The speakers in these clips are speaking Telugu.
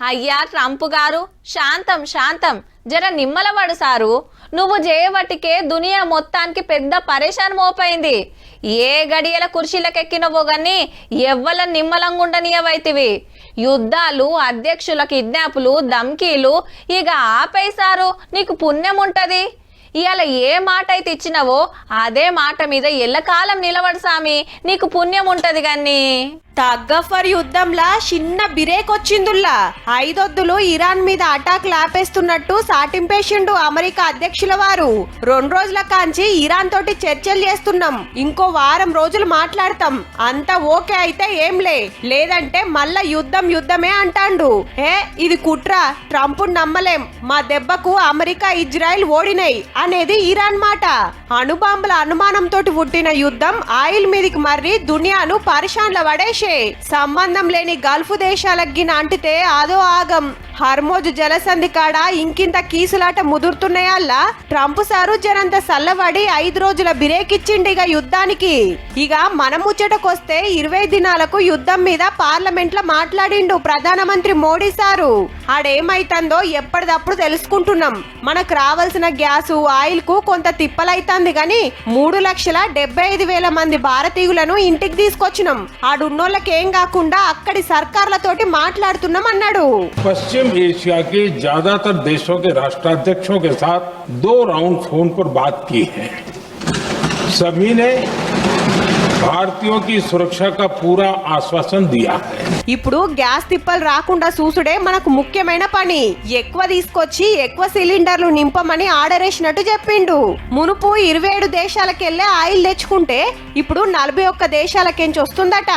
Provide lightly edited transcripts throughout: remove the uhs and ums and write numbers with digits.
అయ్యా ట్రంప్ గారు, శాంతం శాంతం, జర నిమ్మలవాడు సారు. నువ్వు చేయబట్టికే దునియా మొత్తానికి పెద్ద పరేషాన్ మోపైంది. ఏ గడియల కుర్చీలకెక్కినవో గాని ఎవ్వల నిమ్మలంగుండనియవైతివి. యుద్ధాలు, అధ్యక్షుల కిడ్నాపులు, ధమ్కీలు ఇక ఆపేశారు. నీకు పుణ్యం ఉంటది. ఇవాళ ఏ మాట అయితే ఇచ్చినవో అదే మాట మీద ఎల్లకాలం నిలబడు సామి, నీకు పుణ్యం ఉంటది గాని. తగ్గఫర్ యుద్ధంలా చిన్న బిరేక్ వచ్చిందుల్లా. ఐదొద్దులు ఇరాన్ మీద అటాక్ లాపేస్తున్నట్టు సాటింపేసిండు అమెరికా అధ్యక్షుల వారు. 2 రోజుల కాంచి ఇరాన్ తోటి చర్చలు చేస్తున్నాం, ఇంకో వారం రోజులు మాట్లాడతాం, అంతా ఓకే అయితే ఏంలే, లేదంటే మళ్ళా యుద్ధమే అంటాండు. ఇది కుట్ర, ట్రంప్ నమ్మలేం, మా దెబ్బకు అమెరికా ఇజ్రాయెల్ ఓడినాయి అనేది ఇరాన్ మాట. అణుబాంబుల అనుమానంతో పుట్టిన యుద్ధం ఆయిల్ మీదికి మర్రి దునియాను పరిశాన్ల పడేసి సంబంధం లేని గల్ఫ్ దేశాలకి అంటితే అదో ఆగం. హర్మోజ్ జలసంధి కాడ ఇంకింత కీసులాట ముదురుతున్నాయల్లా ట్రంప్ సారు జనంత సల్లబడి 5 రోజుల బ్రేక్ ఇచ్చిండి ఇక యుద్ధానికి. ఇక మన ముచ్చటకొస్తే 20 దినాలకు యుద్ధం మీద పార్లమెంట్ లో మాట్లాడిండు ప్రధానమంత్రి మోడీ సారు. ఆడేమైతుందో ఎప్పటిదప్పుడు తెలుసుకుంటున్నాం. మనకు రావాల్సిన గ్యాసు, ఆయిల్ కు కొంత తిప్పలైతుంది గాని 3,75,000 మంది భారతీయులను ఇంటికి తీసుకొచ్చినాం. ఆడున్నోళ్ళకేం కాకుండా అక్కడి సర్కార్లతోటి మాట్లాడుతున్నాం అన్నాడు. पश्चिम एशिया के ज्यादातर देशों के राष्ट्राध्यक्षों के साथ 2 राउंड फोन पर बात की है। सभी ने भारतीयों की सुरक्षा का पूरा आश्वासन दिया है। ఇప్పుడు గ్యాస్ తిప్పలు రాకుండా చూసుడే మనకు ముఖ్యమైన పని. ఎక్కువ తీసుకొచ్చి ఎక్కువ సిలిండర్లు నింపమని ఆర్డర్ వేసినట్టు చెప్పిండు. మునుపు 27 దేశాలకెళ్లే ఆయిల్ తెచ్చుకుంటే ఇప్పుడు 41 దేశాలకెంచి వస్తుందట.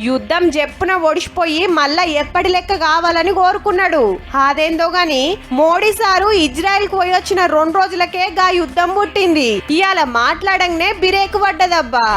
యుద్ధం చెప్పున ఒడిసిపోయి మళ్ళా ఎప్పటి లెక్క కావాలని కోరుకున్నాడు. అదేందో గాని మోడీ సారు ఇజ్రాయెల్ కు పోయి వచ్చిన 2 రోజులకే గా యుద్ధం పుట్టింది. ఇవాళ మాట్లాడంగానే బిరేకు పడ్డదబ్బా.